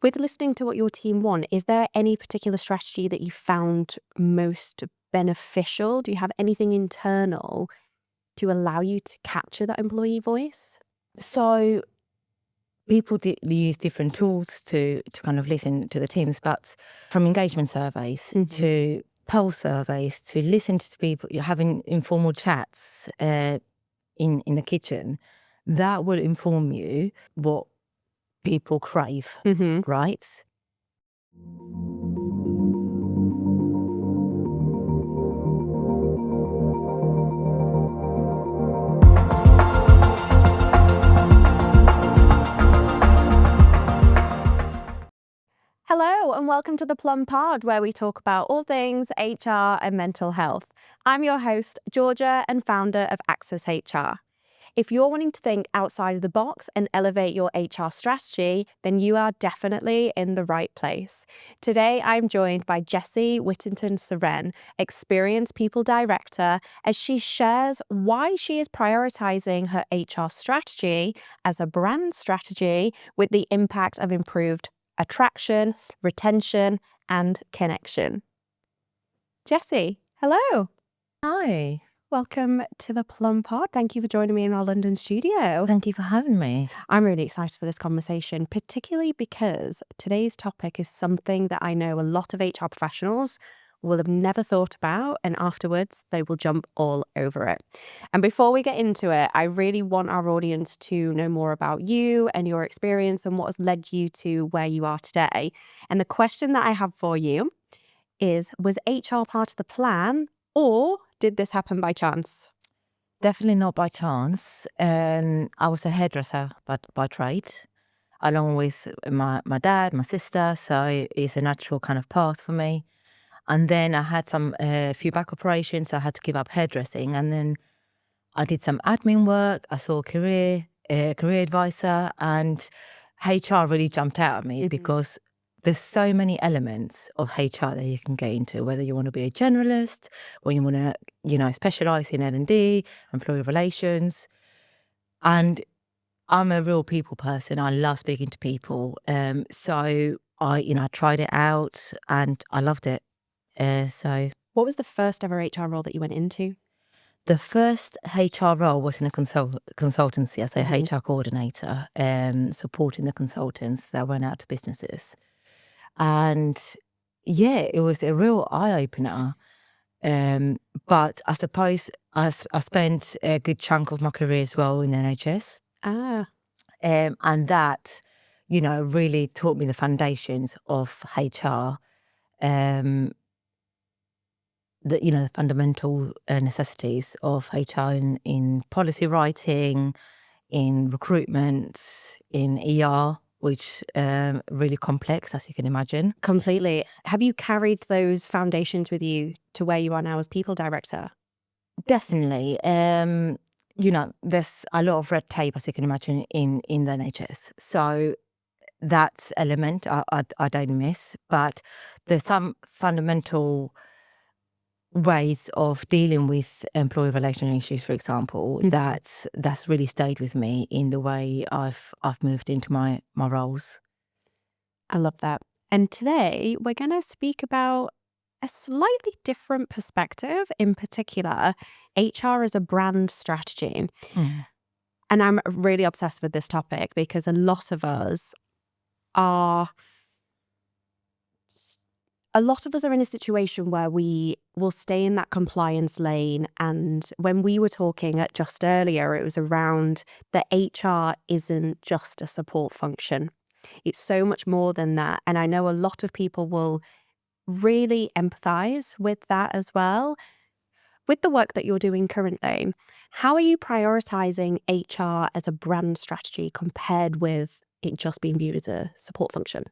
With listening to what your team want, is there any particular strategy that you found most beneficial? Do you have anything internal to allow you to capture that employee voice? So people use different tools to kind of listen to the teams, but from engagement surveys to pulse surveys to listen to people, you're having informal chats in the kitchen, that will inform you what people crave, right? Hello and welcome to the Plum Pod, where we talk about all things HR and mental health. I'm your host, Georgia, and founder of Access HR. If you're wanting to think outside of the box and elevate your HR strategy, then you are definitely in the right place. Today, I'm joined by Jessie Whittington-Seren, Experienced People Director, as she shares why she is prioritizing her HR strategy as a brand strategy with the impact of improved attraction, retention, and connection. Jessie, hello. Hi. Welcome to the Plum Pod. Thank you for joining me in our London studio. Thank you for having me. I'm really excited for this conversation, particularly because today's topic is something that I know a lot of HR professionals will have never thought about, and afterwards they will jump all over it. And before we get into it, I really want our audience to know more about you and your experience and what has led you to where you are today. And the question that I have for you is, was HR part of the plan, or did this happen by chance? Definitely not by chance. I was a hairdresser by trade, along with my dad, my sister, so it's a natural kind of path for me. And then I had a few back operations, so I had to give up hairdressing. And then I did some admin work. I saw a career advisor, and HR really jumped out at me because there's so many elements of HR that you can get into, whether you want to be a generalist or you want to, specialize in L&D, employee relations. And I'm a real people person. I love speaking to people. So I tried it out and I loved it. What was the first ever HR role that you went into? The first HR role was in a consultancy as a HR coordinator, supporting the consultants that went out to businesses. And yeah, it was a real eye-opener. But I suppose I spent a good chunk of my career as well in the NHS. And that, really taught me the foundations of HR. The fundamental necessities of HR in policy writing, in recruitment, in ER, which really complex, as you can imagine. Completely. Have you carried those foundations with you to where you are now as people director? Definitely. There's a lot of red tape, as you can imagine, in the NHS. So that element I don't miss, but there's some fundamental ways of dealing with employee relation issues, for example, that's really stayed with me in the way I've moved into my roles. I love that. And today we're going to speak about a slightly different perspective, in particular, HR as a brand strategy. And I'm really obsessed with this topic because a lot of us are in a situation where we will stay in that compliance lane. And when we were talking just earlier, it was around that HR isn't just a support function. It's so much more than that. And I know a lot of people will really empathize with that as well. With the work that you're doing currently, how are you prioritizing HR as a brand strategy compared with it just being viewed as a support function?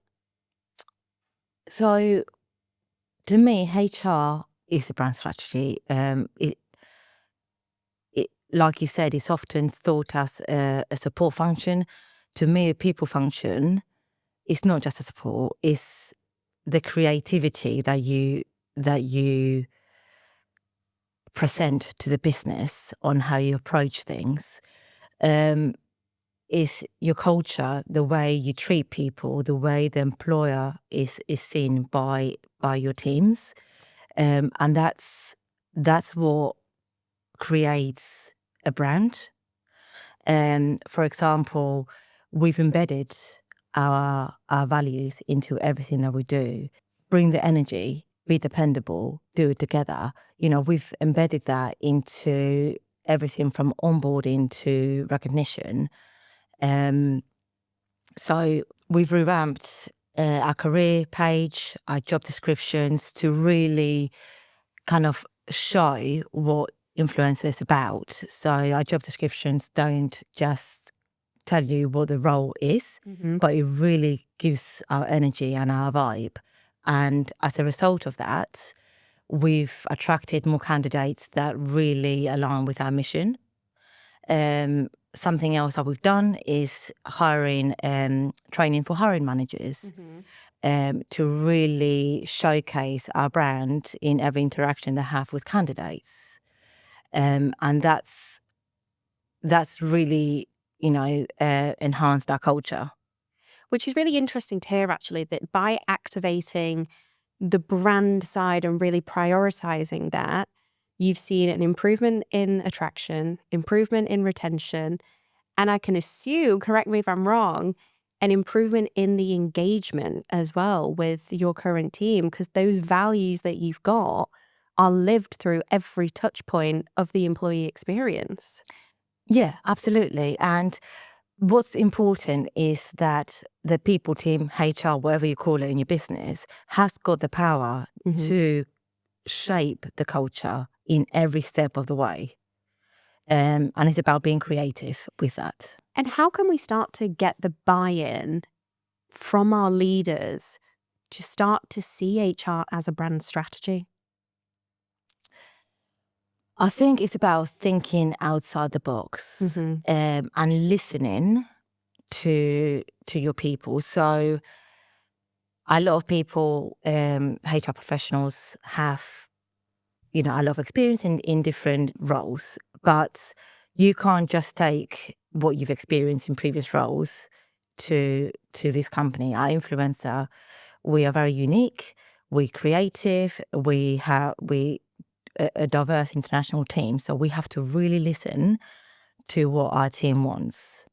So, to me, HR is a brand strategy. Like you said, it's often thought as a support function. To me, a people function is not just a support; it's the creativity that you present to the business on how you approach things. is your culture, the way you treat people, the way the employer is seen by your teams, and that's what creates a brand. For example, we've embedded our values into everything that we do. Bring the energy, be dependable, do it together. We've embedded that into everything from onboarding to recognition. So we've revamped our career page, our job descriptions to really kind of show what influence is about. So our job descriptions don't just tell you what the role is, but it really gives our energy and our vibe. And as a result of that, we've attracted more candidates that really align with our mission. Something else that we've done is hiring training for hiring managers to really showcase our brand in every interaction they have with candidates. And that's really, enhanced our culture. Which is really interesting to hear, actually, that by activating the brand side and really prioritizing that, you've seen an improvement in attraction, improvement in retention, and I can assume, correct me if I'm wrong, an improvement in the engagement as well with your current team, because those values that you've got are lived through every touch point of the employee experience. Yeah, absolutely. And what's important is that the people team, HR, whatever you call it in your business, has got the power to shape the culture in every step of the way. And it's about being creative with that. And how can we start to get the buy-in from our leaders to start to see HR as a brand strategy? I think it's about thinking outside the box and listening to your people. So a lot of people, HR professionals, have a lot of experience in different roles, but you can't just take what you've experienced in previous roles to this company. Our influencer, we are very unique, we're creative, we a diverse international team, so we have to really listen to what our team wants.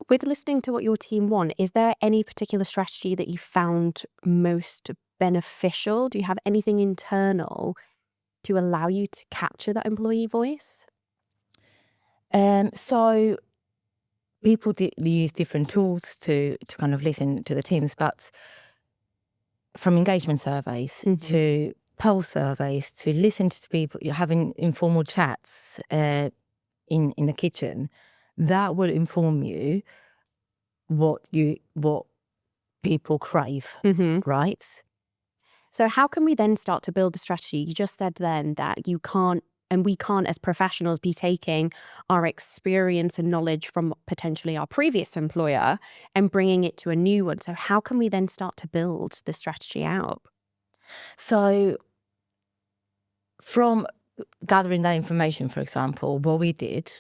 With listening to what your team want, is there any particular strategy that you found most beneficial? Do you have anything internal to allow you to capture that employee voice? So people use different tools to kind of listen to the teams, but from engagement surveys to pulse surveys to listen to people, you're having informal chats in the kitchen, that will inform you what people crave, right? So how can we then start to build a strategy? You just said then that you can't, and we can't as professionals be taking our experience and knowledge from potentially our previous employer and bringing it to a new one. So how can we then start to build the strategy out? So from gathering that information, for example, what we did,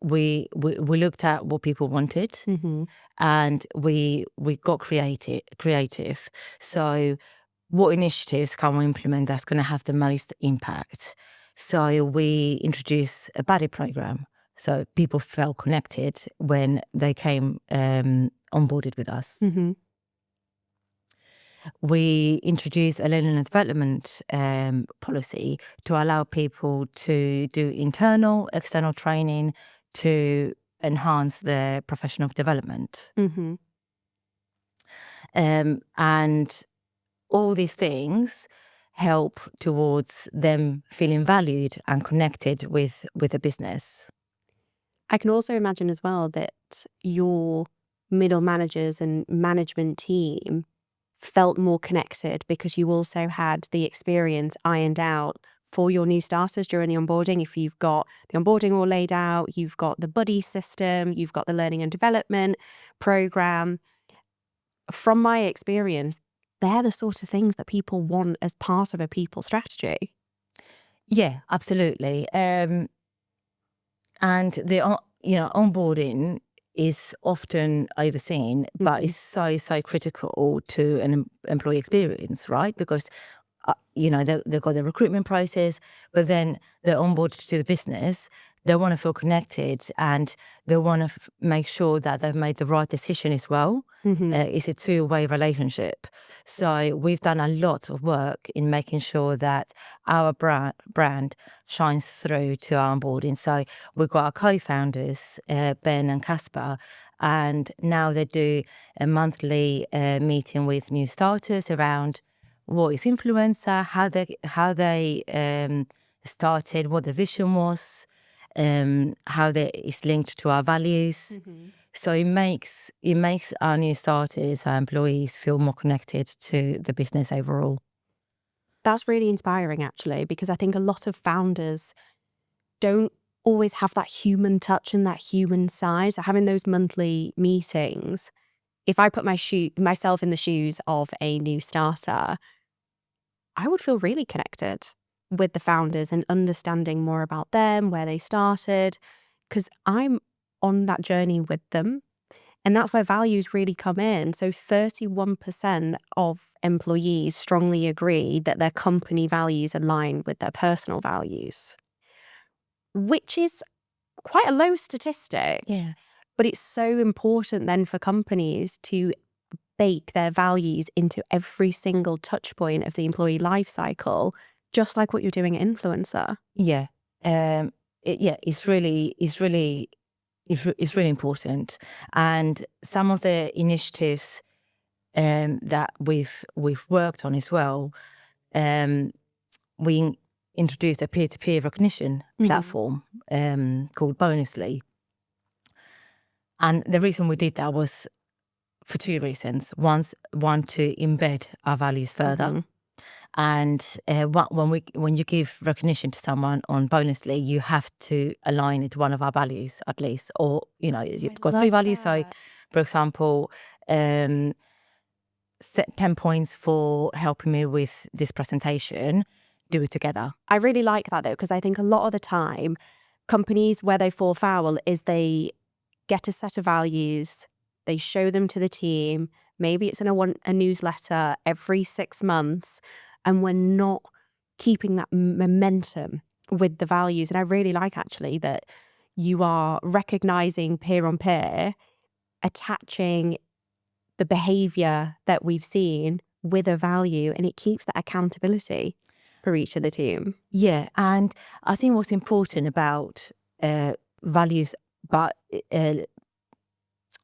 we looked at what people wanted, and we got creative. So what initiatives can we implement that's going to have the most impact? So we introduced a buddy program, so people felt connected when they came onboarded with us. We introduced a learning and development policy to allow people to do internal, external training to enhance their professional development. And all these things help towards them feeling valued and connected with the business. I can also imagine as well that your middle managers and management team felt more connected because you also had the experience ironed out for your new starters during the onboarding. If you've got the onboarding all laid out, you've got the buddy system, you've got the learning and development program. From my experience, they're the sort of things that people want as part of a people strategy. Yeah, absolutely. And onboarding is often overseen, but it's so critical to an employee experience, right? Because they've got the recruitment process, but then they're onboarded to the business. They want to feel connected, and they want to make sure that they've made the right decision as well. It's a two-way relationship. So we've done a lot of work in making sure that our brand shines through to our onboarding. So we've got our co-founders, Ben and Casper, and now they do a monthly meeting with new starters around what is influencer, how they started, what the vision was, how that is linked to our values. So it makes our new starters, our employees, feel more connected to the business overall. That's really inspiring, actually, because I think a lot of founders don't always have that human touch and that human side. So having those monthly meetings, if I put myself in the shoes of a new starter, I would feel really connected with the founders and understanding more about them, where they started, because I'm on that journey with them. And that's where values really come in. So 31% of employees strongly agree that their company values align with their personal values, which is quite a low statistic. Yeah. But it's so important then for companies to bake their values into every single touch point of the employee life cycle, just like what you're doing at Influencer. Yeah. It's really important. And some of the initiatives that we've worked on as well, we introduced a peer-to-peer recognition platform called Bonusly. And the reason we did that was for two reasons. One, to embed our values further. And when you give recognition to someone on Bonusly, you have to align it to one of our values at least, or you've got three values. So, for example, 10 points for helping me with this presentation. Do it together. I really like that, though, because I think a lot of the time, companies where they fall foul is they get a set of values, they show them to the team. Maybe it's in a newsletter every 6 months, and we're not keeping that momentum with the values. And I really like, actually, that you are recognizing peer on peer, attaching the behavior that we've seen with a value, and it keeps that accountability for each of the team. Yeah, and I think what's important about values, but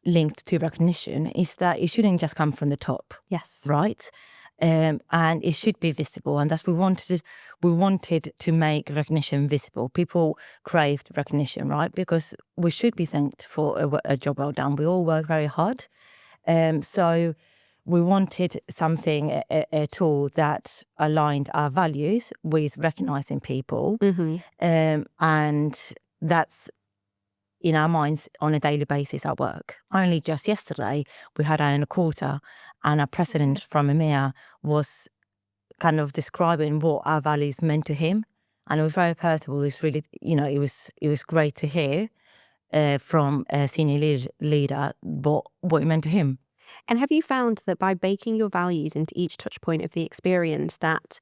linked to recognition, is that it shouldn't just come from the top. Yes. Right? And it should be visible, and that's we wanted to make recognition visible. People craved recognition, right? Because we should be thanked for a job well done. We all work very hard, so we wanted something, a tool that aligned our values with recognizing people, and that's in our minds on a daily basis at work. Only just yesterday, we had our quarter, and our president from EMEA was kind of describing what our values meant to him. And it was very personal. It was really, it was great to hear from a senior leader what it meant to him. And have you found that by baking your values into each touch point of the experience, that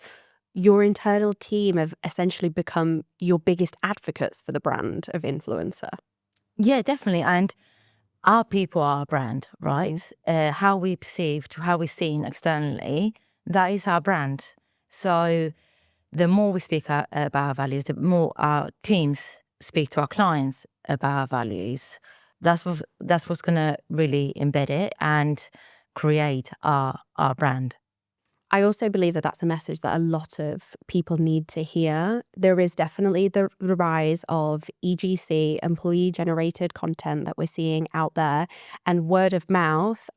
your internal team have essentially become your biggest advocates for the brand of Influencer? Yeah, definitely. And our people are our brand, right? How we perceived, how we're seen externally, that is our brand. So the more we speak about our values, the more our teams speak to our clients about our values. That's what's going to really embed it and create our brand. I also believe that that's a message that a lot of people need to hear. There is definitely the rise of EGC, employee-generated content, that we're seeing out there. And word of mouth,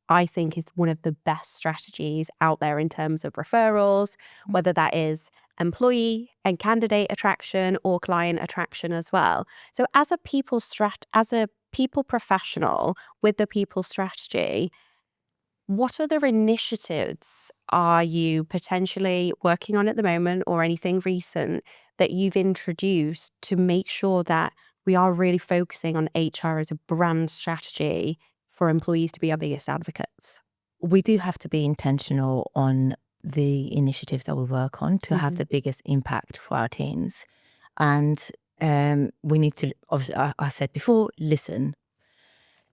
I think, is one of the best strategies out there in terms of referrals, whether that is employee and candidate attraction or client attraction as well. So as a people professional with the people strategy, what other initiatives are you potentially working on at the moment, or anything recent that you've introduced to make sure that we are really focusing on HR as a brand strategy for employees to be our biggest advocates. We do have to be intentional on the initiatives that we work on to have the biggest impact for our teams. And we need to, obviously, I said before, listen.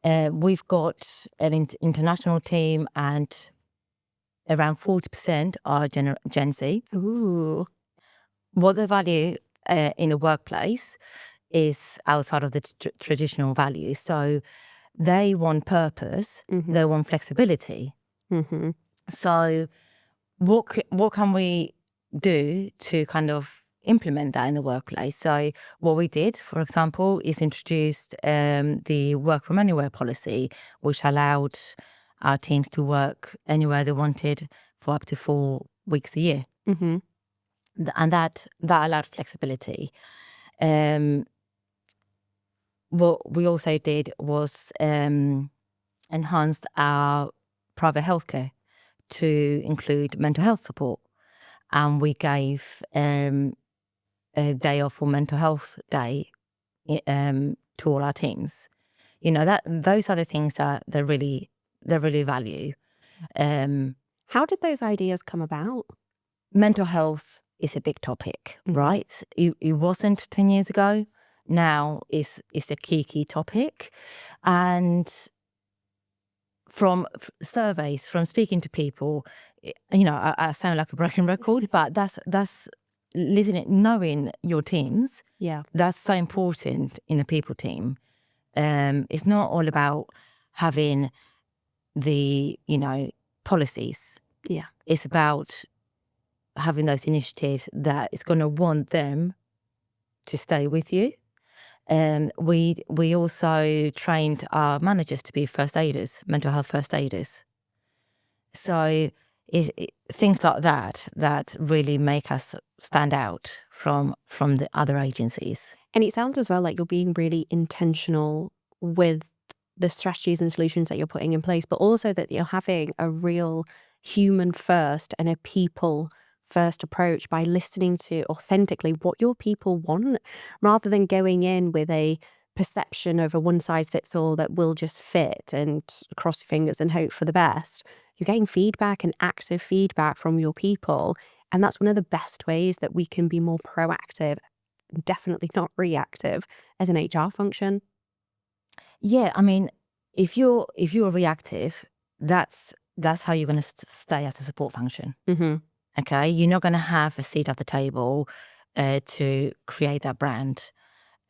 We've got an international team, and around 40% are Gen Z. Ooh. What they value in the workplace is outside of the traditional values. So they want purpose, they want flexibility. So what can we do to kind of implement that in the workplace? So what we did, for example, is introduced the work from anywhere policy, which allowed our teams to work anywhere they wanted for up to 4 weeks a year. And that allowed flexibility. What we also did was enhanced our private healthcare to include mental health support. And we gave a day off for mental health day to all our teams. You know, that those are the things that they really value. How did those ideas come about? Mental health is a big topic, right? It wasn't 10 years ago. Now it's a key topic. And from surveys, from speaking to people, you know, I sound like a broken record, but that's listening, knowing your teams. Yeah. That's so important in a people team. It's not all about having the, you know, policies. Yeah. It's about having those initiatives that is going to want them to stay with you. We also trained our managers to be first aiders, mental health first aiders. So things like that really make us stand out from the other agencies. And it sounds as well like you're being really intentional with the strategies and solutions that you're putting in place, but also that you're having a real human first and a people first approach by listening to authentically what your people want, rather than going in with a perception of a one size fits all that will just fit and cross your fingers and hope for the best. You're getting feedback and active feedback from your people. And that's one of the best ways that we can be more proactive, definitely not reactive, as an HR function. Yeah, I mean, if you're reactive, that's how you're going to stay as a support function. Okay, you're not going to have a seat at the table to create that brand.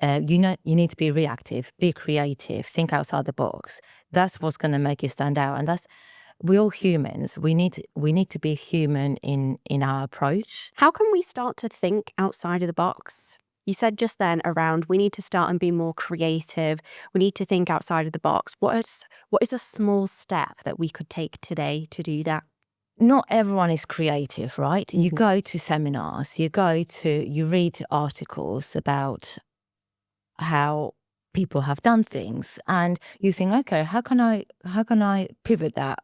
You need to be reactive, be creative, think outside the box. That's what's going to make you stand out. And we're all humans. We need to be human in our approach. How can we start to think outside of the box? You said just then around we need to start and be more creative. We need to think outside of the box. What is a small step that we could take today to do that? Not everyone is creative, right? You go to seminars, you read articles about how people have done things, and you think, okay, how can I pivot that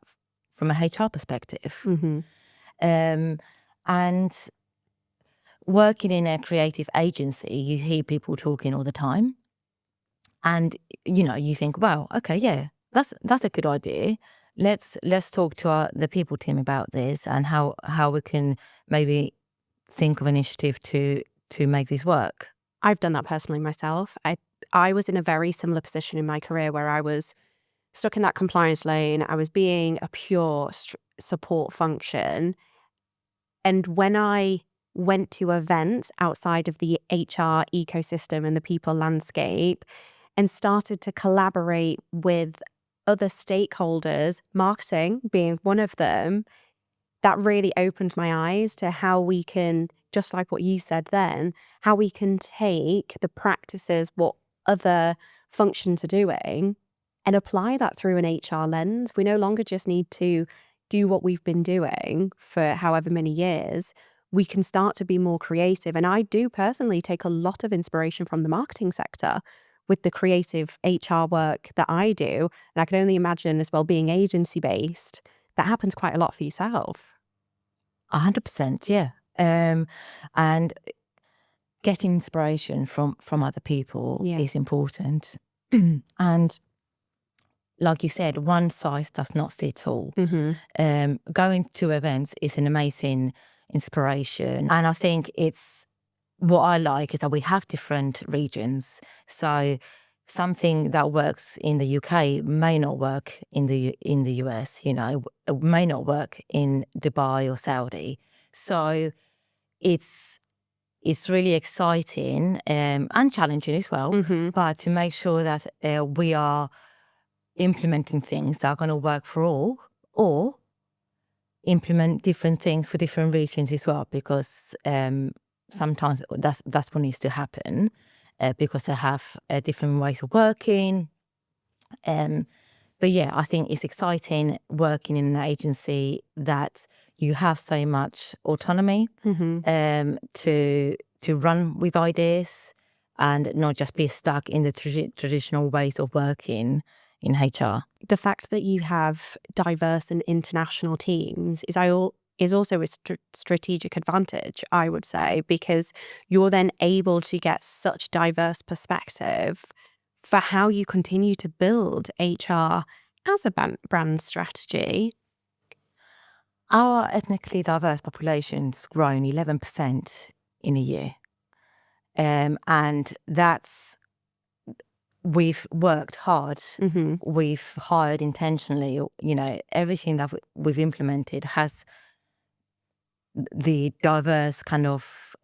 from a HR perspective? And working in a creative agency, you hear people talking all the time, and you think, wow, okay, yeah, that's a good idea. Let's talk to the people team about this and how we can maybe think of an initiative to make this work. I've done that personally myself. I was in a very similar position in my career where I was stuck in that compliance lane. I was being a pure support function. And when I went to events outside of the HR ecosystem and the people landscape and started to collaborate with other stakeholders, marketing being one of them, that really opened my eyes to how we can, just like what you said then, how we can take the practices, what other functions are doing, and apply that through an HR lens. We no longer just need to do what we've been doing for however many years. We can start to be more creative. And I do personally take a lot of inspiration from the marketing sector with the creative HR work that I do. And I can only imagine, as well, being agency based, that happens quite a lot for yourself. 100%, yeah. And getting inspiration from other people Yeah. is important. And like you said, one size does not fit all. Going to events is an amazing inspiration. And I think it's what I like is that we have different regions. So something that works in the UK may not work in the US, you know, may not work in Dubai or Saudi. So it's really exciting and challenging as well, but to make sure that we are implementing things that are going to work for all, or implement different things for different regions as well, because sometimes that's what needs to happen, because they have different ways of working. But yeah, I think it's exciting working in an agency that you have so much autonomy to run with ideas and not just be stuck in the traditional ways of working in HR. The fact that you have diverse and international teams is also a strategic advantage, I would say, because you're then able to get such diverse perspective for how you continue to build HR as a brand strategy. Our ethnically diverse population's grown 11% in a year. And that's, we've worked hard, we've hired intentionally, you know, everything that we've implemented has the diverse kind of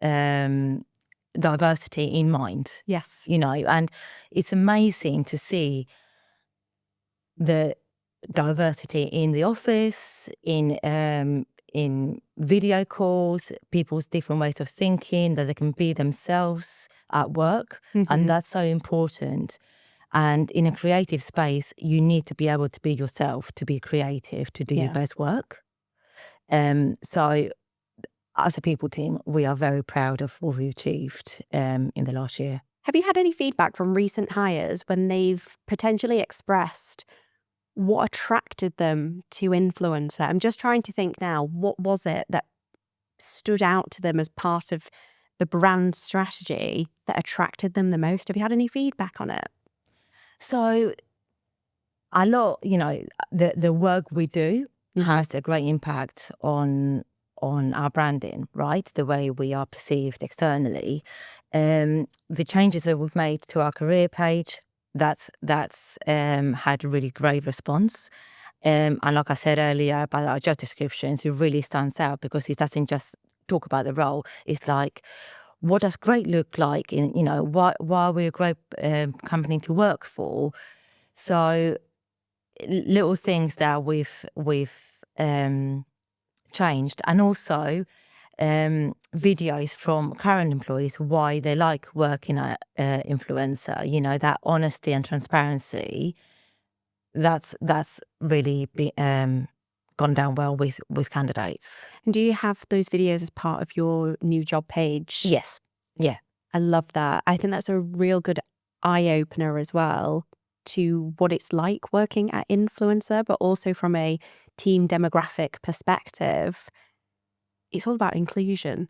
diversity in mind. Yes. You know, and it's amazing to see the diversity in the office, in video calls, people's different ways of thinking, that they can be themselves at work. And that's so important. And in a creative space, you need to be able to be yourself, to be creative, to do your best work. So as a people team, we are very proud of what we achieved in the last year. Have you had any feedback from recent hires when they've potentially expressed what attracted them to influencer? I'm just trying to think now, what was it that stood out to them as part of the brand strategy that attracted them the most? Have you had any feedback on it? So a lot, you know, the work we do has a great impact on our branding, right? The way we are perceived externally. The changes that we've made to our career page, that's had a really great response. And like I said earlier about our job descriptions, it really stands out because it doesn't just talk about the role. It's like, what does great look like? In, you know, why are we a great company to work for? So little things that we've changed, and also videos from current employees why they like working at influencer. You know, that honesty and transparency. That's really gone down well with candidates. And do you have those videos as part of your new job page? Yes. Yeah. I love that. I think that's a real good eye-opener as well to what it's like working at influencer, but also from a team demographic perspective. It's all about inclusion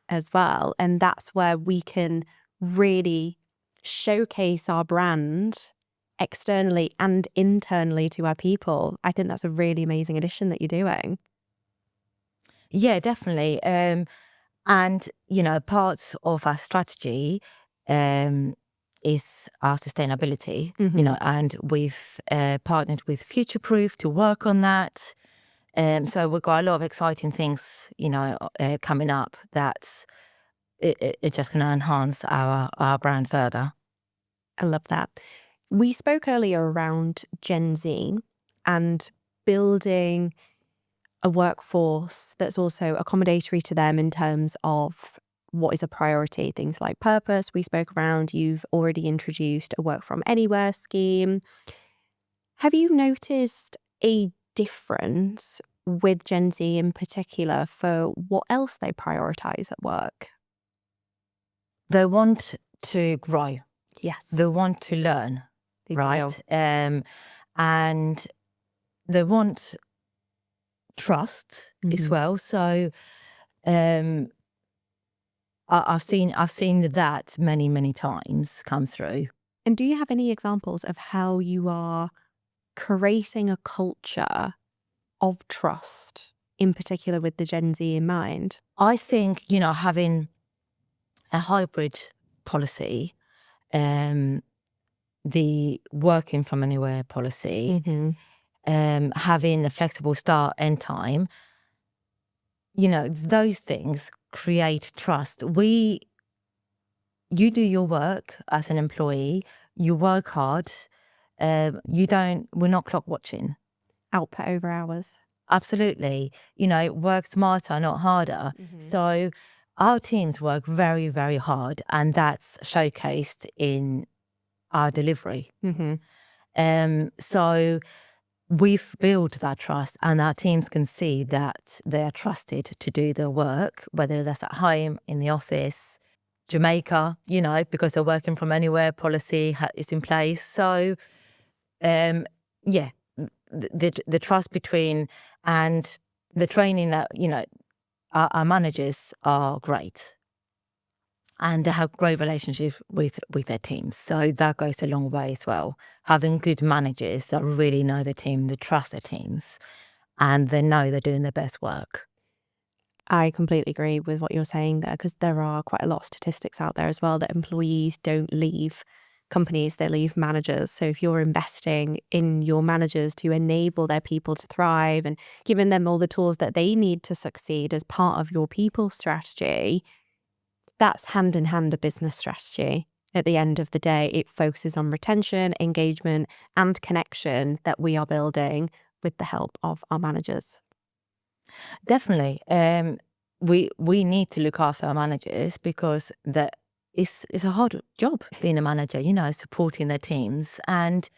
as well. And that's where we can really showcase our brand externally and internally to our people. I think that's a really amazing addition that you're doing. Yeah, definitely. And, you know, part of our strategy is our sustainability, you know, and we've partnered with Futureproof to work on that. So we've got a lot of exciting things, you know, coming up that it just going to enhance our brand further. I love that. We spoke earlier around Gen Z and building a workforce that's also accommodatory to them in terms of what is a priority. Things like purpose, we spoke around. You've already introduced a work from anywhere scheme. Have you noticed a difference with Gen Z in particular for what else they prioritize at work? They want to grow. Yes. They want to learn, They right? do. And they want trust as well. So I've seen that many times come through. And do you have any examples of how you are creating a culture of trust, in particular with the Gen Z in mind? I think, having a hybrid policy, the working from anywhere policy, having a flexible start end time, those things create trust. You do your work as an employee, you work hard, we're not clock watching. Output over hours. Absolutely. Work smarter, not harder. So our teams work very, very hard, and that's showcased in our delivery. So we've built that trust, and our teams can see that they're trusted to do their work, whether that's at home, in the office, Jamaica, because they're working from anywhere policy is in place. So, the trust between, and the training that, our managers are great. And they have great relationships with their teams. So that goes a long way as well. Having good managers that really know the team, they trust their teams, and they know they're doing their best work. I completely agree with what you're saying there, because there are quite a lot of statistics out there as well that employees don't leave companies, they leave managers. So if you're investing in your managers to enable their people to thrive and giving them all the tools that they need to succeed as part of your people strategy, that's hand in hand a business strategy. At the end of the day, it focuses on retention, engagement, and connection that we are building with the help of our managers. Definitely. We need to look after our managers, because it's a hard job being a manager, supporting their teams. And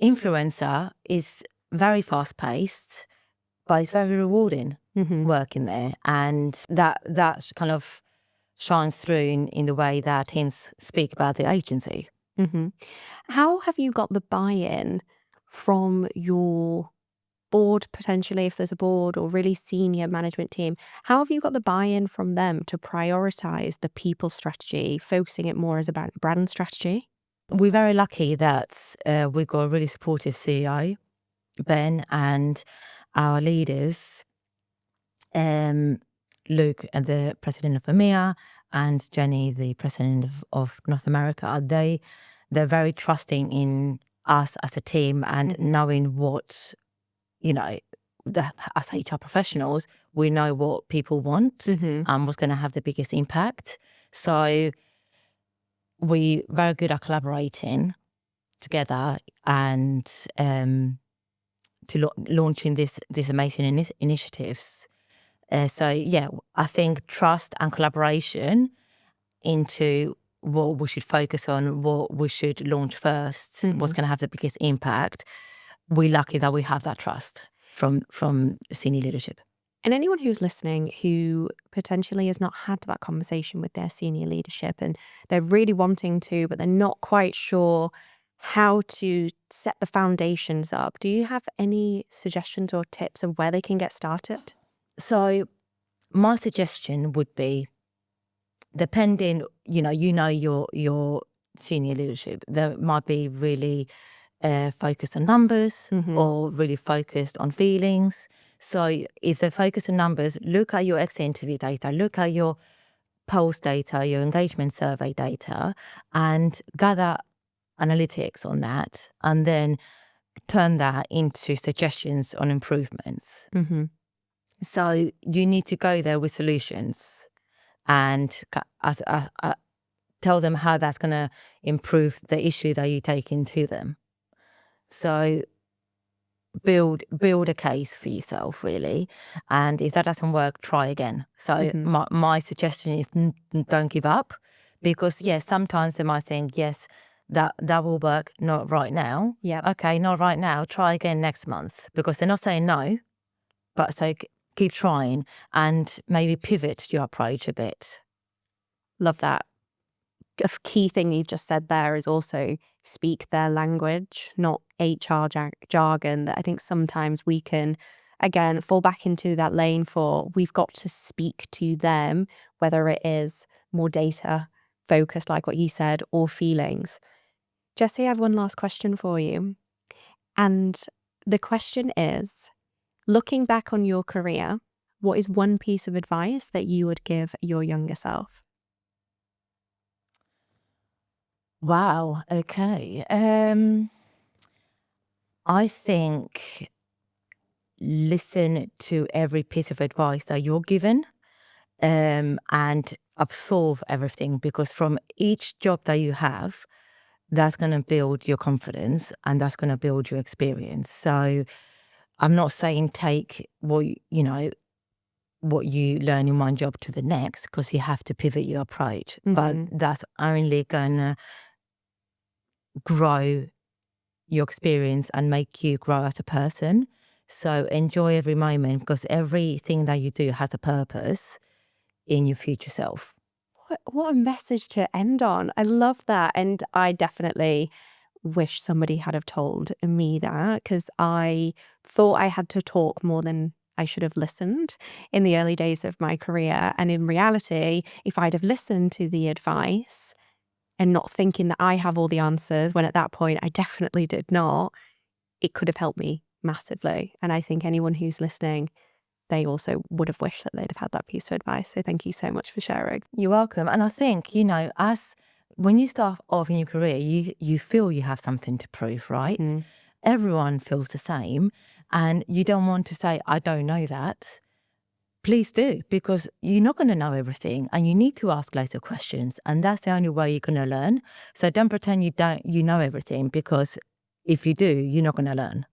influencer is very fast paced, but it's very rewarding working there. And that kind of shines through in the way that teams speak about the agency. How have you got the buy-in from your board, potentially, if there's a board, or really senior management team? How have you got the buy-in from them to prioritize the people strategy, focusing it more as a brand strategy? We're very lucky that we've got a really supportive CEO, Ben, and our leaders, Luke, the president of EMEA, and Jenny, the president of North America. They're very trusting in us as a team, and knowing what, as HR professionals, we know what people want and what's going to have the biggest impact. So we're very good at collaborating together and to launching these amazing initiatives. So yeah, I think trust and collaboration into what we should focus on, what we should launch first, what's going to have the biggest impact. We're lucky that we have that trust from senior leadership. And anyone who's listening who potentially has not had that conversation with their senior leadership, and they're really wanting to, but they're not quite sure how to set the foundations up, do you have any suggestions or tips of where they can get started? So my suggestion would be, depending, your senior leadership, they might be really focused on numbers or really focused on feelings. So if they're focused on numbers, look at your exit interview data, look at your pulse data, your engagement survey data, and gather analytics on that, and then turn that into suggestions on improvements. So you need to go there with solutions and tell them how that's going to improve the issue that you take into them. So build a case for yourself, really. And if that doesn't work, try again. So my suggestion is don't give up, because yes, sometimes they might think, yes, that will work, not right now. Yeah. Okay, not right now, try again next month, because they're not saying no, but so keep trying and maybe pivot your approach a bit. Love that. A key thing you've just said there is also speak their language, not HR jargon, that I think sometimes we can again, fall back into that lane for we've got to speak to them, whether it is more data focused, like what you said, or feelings. Jessie, I have one last question for you. And the question is, looking back on your career, what is one piece of advice that you would give your younger self? Wow. Okay. I think listen to every piece of advice that you're given, and absorb everything, because from each job that you have, that's going to build your confidence and that's going to build your experience. So I'm not saying take what you learn in one job to the next, because you have to pivot your approach, but that's only going to grow your experience and make you grow as a person. So enjoy every moment, because everything that you do has a purpose in your future self. What a message to end on. I love that. And I definitely wish somebody had have told me that, because I thought I had to talk more than I should have listened in the early days of my career. And in reality, if I'd have listened to the advice and not thinking that I have all the answers, when at that point I definitely did not, it could have helped me massively. And I think anyone who's listening, they also would have wished that they'd have had that piece of advice. So thank you so much for sharing. You're welcome. And I think, as when you start off in your career, you feel you have something to prove, right? Everyone feels the same. And you don't want to say, I don't know that. Please do, because you're not going to know everything and you need to ask loads of questions. And that's the only way you're going to learn. So don't pretend you know everything, because if you do, you're not going to learn.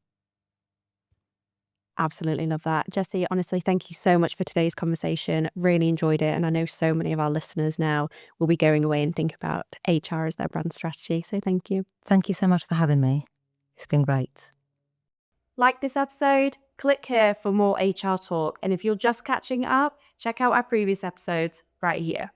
Absolutely love that. Jessie, honestly, thank you so much for today's conversation. Really enjoyed it. And I know so many of our listeners now will be going away and think about HR as their brand strategy. So thank you. Thank you so much for having me. It's been great. Like this episode? Click here for more HR talk. And if you're just catching up, check out our previous episodes right here.